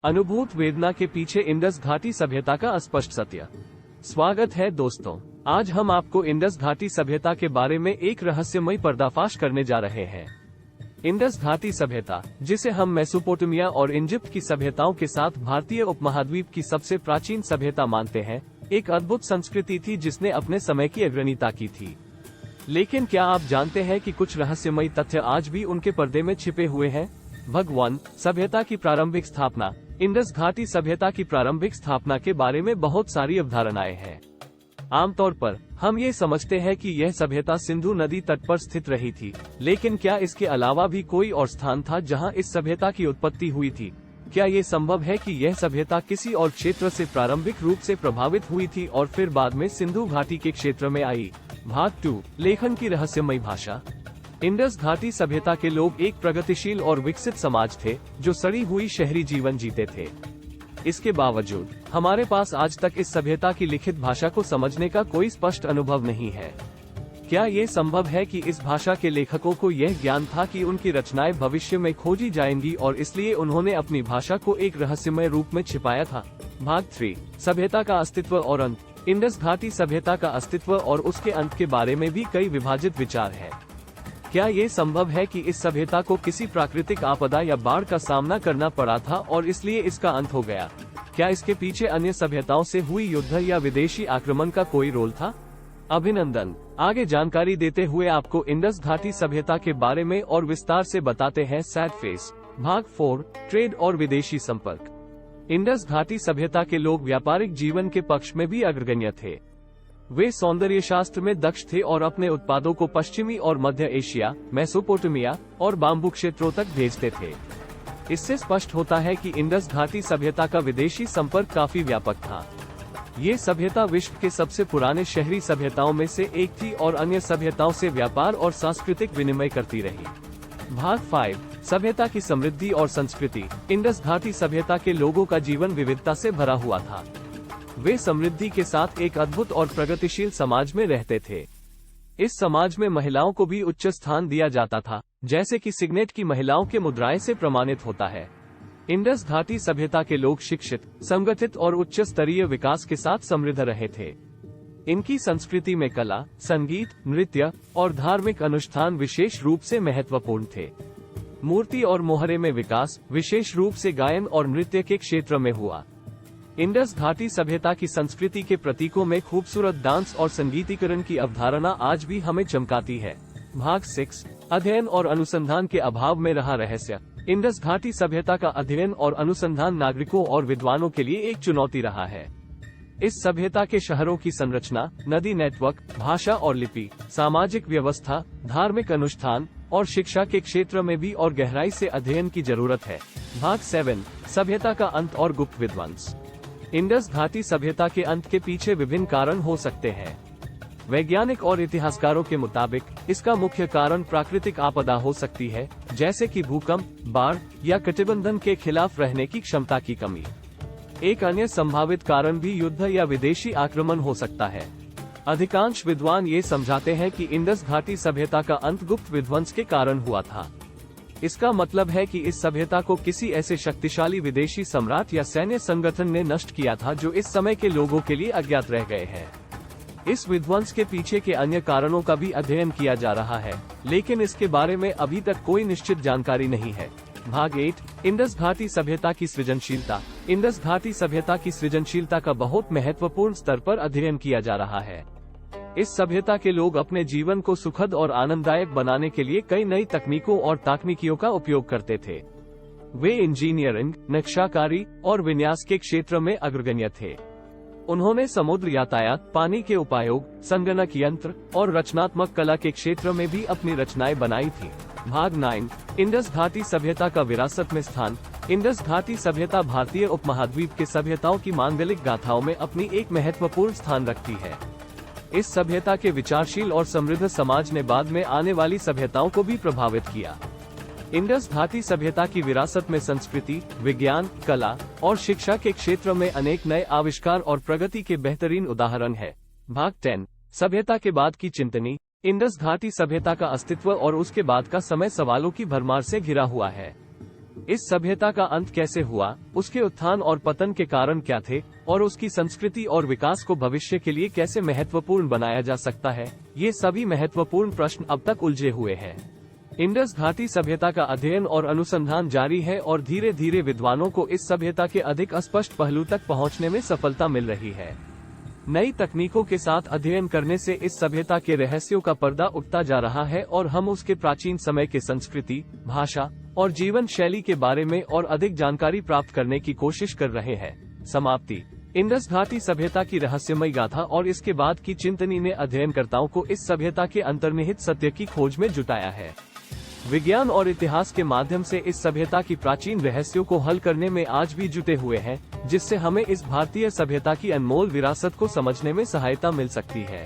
अनुभूत वेदना के पीछे इंडस घाटी सभ्यता का अस्पष्ट सत्य। स्वागत है दोस्तों, आज हम आपको इंडस घाटी सभ्यता के बारे में एक रहस्यमय पर्दाफाश करने जा रहे हैं। इंडस घाटी सभ्यता, जिसे हम मेसोपोटामिया और इजिप्ट की सभ्यताओं के साथ भारतीय उपमहाद्वीप की सबसे प्राचीन सभ्यता मानते हैं, एक अद्भुत संस्कृति थी जिसने अपने समय की अग्रणीता की थी। लेकिन क्या आप जानते हैं कि कुछ रहस्यमयी तथ्य आज भी उनके पर्दे में छिपे हुए हैं? भगवान सभ्यता की प्रारंभिक स्थापना। इंडस घाटी सभ्यता की प्रारंभिक स्थापना के बारे में बहुत सारी अवधारणाएं हैं। आमतौर पर हम ये समझते हैं कि यह सभ्यता सिंधु नदी तट पर स्थित रही थी, लेकिन क्या इसके अलावा भी कोई और स्थान था जहां इस सभ्यता की उत्पत्ति हुई थी? क्या ये संभव है कि यह सभ्यता किसी और क्षेत्र से प्रारंभिक रूप से प्रभावित हुई थी और फिर बाद में सिंधु घाटी के क्षेत्र में आई? भाग 2, लेखन की रहस्यमयी भाषा। इंडस घाटी सभ्यता के लोग एक प्रगतिशील और विकसित समाज थे जो सड़ी हुई शहरी जीवन जीते थे। इसके बावजूद हमारे पास आज तक इस सभ्यता की लिखित भाषा को समझने का कोई स्पष्ट अनुभव नहीं है। क्या ये संभव है कि इस भाषा के लेखकों को यह ज्ञान था कि उनकी रचनाएं भविष्य में खोजी जाएंगी और इसलिए उन्होंने अपनी भाषा को एक रहस्यमय रूप में छिपाया था? भाग 3, सभ्यता का अस्तित्व और अंत। इंडस घाटी सभ्यता का अस्तित्व और उसके अंत के बारे में भी कई विभाजित विचार हैं। क्या ये संभव है कि इस सभ्यता को किसी प्राकृतिक आपदा या बाढ़ का सामना करना पड़ा था और इसलिए इसका अंत हो गया? क्या इसके पीछे अन्य सभ्यताओं से हुई युद्ध या विदेशी आक्रमण का कोई रोल था? अभिनंदन। आगे जानकारी देते हुए आपको इंडस घाटी सभ्यता के बारे में और विस्तार से बताते हैं सैड फेस। भाग 4, ट्रेड और विदेशी संपर्क। इंडस घाटी सभ्यता के लोग व्यापारिक जीवन के पक्ष में भी अग्रगण्य थे। वे सौंदर्य शास्त्र में दक्ष थे और अपने उत्पादों को पश्चिमी और मध्य एशिया, मेसोपोटामिया और बाम्बू क्षेत्रों तक भेजते थे। इससे स्पष्ट होता है कि इंडस घाटी सभ्यता का विदेशी संपर्क काफी व्यापक था। ये सभ्यता विश्व के सबसे पुराने शहरी सभ्यताओं में से एक थी और अन्य सभ्यताओं से व्यापार और सांस्कृतिक विनिमय करती रही। भाग 5, सभ्यता की समृद्धि और संस्कृति। इंडस घाटी सभ्यता के लोगों का जीवन विविधता से भरा हुआ था। वे समृद्धि के साथ एक अद्भुत और प्रगतिशील समाज में रहते थे। इस समाज में महिलाओं को भी उच्च स्थान दिया जाता था, जैसे कि सिग्नेट की महिलाओं के मुद्राएं से प्रमाणित होता है। इंडस घाटी सभ्यता के लोग शिक्षित, संगठित और उच्च स्तरीय विकास के साथ समृद्ध रहे थे। इनकी संस्कृति में कला, संगीत, नृत्य और धार्मिक अनुष्ठान विशेष रूप से महत्वपूर्ण थे। मूर्ति और मोहरे में विकास विशेष रूप से गायन और नृत्य के क्षेत्र में हुआ। इंडस घाटी सभ्यता की संस्कृति के प्रतीकों में खूबसूरत डांस और संगीतीकरण की अवधारणा आज भी हमें चमकाती है। भाग 6, अध्ययन और अनुसंधान के अभाव में रहा रहस्य। इंडस घाटी सभ्यता का अध्ययन और अनुसंधान नागरिकों और विद्वानों के लिए एक चुनौती रहा है। इस सभ्यता के शहरों की संरचना, नदी नेटवर्क, भाषा और लिपि, सामाजिक व्यवस्था, धार्मिक अनुष्ठान और शिक्षा के क्षेत्र में भी और गहराई से अध्ययन की जरूरत है। भाग 7, सभ्यता का अंत और गुप्त विध्वंस। इंडस घाटी सभ्यता के अंत के पीछे विभिन्न कारण हो सकते हैं। वैज्ञानिक और इतिहासकारों के मुताबिक इसका मुख्य कारण प्राकृतिक आपदा हो सकती है, जैसे कि भूकंप, बाढ़ या कटिबंधन के खिलाफ रहने की क्षमता की कमी। एक अन्य संभावित कारण भी युद्ध या विदेशी आक्रमण हो सकता है। अधिकांश विद्वान ये समझाते हैं कि इंडस घाटी सभ्यता का अंत गुप्त विध्वंस के कारण हुआ था। इसका मतलब है कि इस सभ्यता को किसी ऐसे शक्तिशाली विदेशी सम्राट या सैन्य संगठन ने नष्ट किया था जो इस समय के लोगों के लिए अज्ञात रह गए हैं। इस विध्वंस के पीछे के अन्य कारणों का भी अध्ययन किया जा रहा है, लेकिन इसके बारे में अभी तक कोई निश्चित जानकारी नहीं है। भाग 8, इंडस घाटी सभ्यता की सृजनशीलता। इंडस घाटी सभ्यता की सृजनशीलता का बहुत महत्वपूर्ण स्तर पर अध्ययन किया जा रहा है। इस सभ्यता के लोग अपने जीवन को सुखद और आनंददायक बनाने के लिए कई नई तकनीकों और तकनीकियों का उपयोग करते थे। वे इंजीनियरिंग, नक्शाकारी और विन्यास के क्षेत्र में अग्रगण्य थे। उन्होंने समुद्र यातायात, पानी के उपयोग, संगणक यंत्र और रचनात्मक कला के क्षेत्र में भी अपनी रचनाएं बनाई थी। भाग 9, इंडस घाटी सभ्यता का विरासत में स्थान। इंडस घाटी सभ्यता भारतीय उपमहाद्वीप के सभ्यताओं की मांगलिक गाथाओं में अपनी एक महत्वपूर्ण स्थान रखती है। इस सभ्यता के विचारशील और समृद्ध समाज ने बाद में आने वाली सभ्यताओं को भी प्रभावित किया। इंडस घाटी सभ्यता की विरासत में संस्कृति, विज्ञान, कला और शिक्षा के क्षेत्र में अनेक नए आविष्कार और प्रगति के बेहतरीन उदाहरण है। भाग 10, सभ्यता के बाद की चिंतनी। इंडस घाटी सभ्यता का अस्तित्व और उसके बाद का समय सवालों की भरमार से घिरा हुआ है। इस सभ्यता का अंत कैसे हुआ, उसके उत्थान और पतन के कारण क्या थे, और उसकी संस्कृति और विकास को भविष्य के लिए कैसे महत्वपूर्ण बनाया जा सकता है, ये सभी महत्वपूर्ण प्रश्न अब तक उलझे हुए हैं। इंडस घाटी सभ्यता का अध्ययन और अनुसंधान जारी है और धीरे धीरे विद्वानों को इस सभ्यता के अधिक स्पष्ट पहलू तक पहुंचने में सफलता मिल रही है। नई तकनीकों के साथ अध्ययन करने से इस सभ्यता के रहस्यों का पर्दा उठता जा रहा है और हम उसके प्राचीन समय के संस्कृति, भाषा और जीवन शैली के बारे में और अधिक जानकारी प्राप्त करने की कोशिश कर रहे हैं। समाप्ति। इंडस घाटी सभ्यता की रहस्यमय गाथा और इसके बाद की चिंतनी ने अध्ययनकर्ताओं को इस सभ्यता के अंतर्निहित सत्य की खोज में जुटाया है। विज्ञान और इतिहास के माध्यम से इस सभ्यता की प्राचीन रहस्यों को हल करने में आज भी जुटे हुए हैं, जिससे हमें इस भारतीय सभ्यता की अनमोल विरासत को समझने में सहायता मिल सकती है।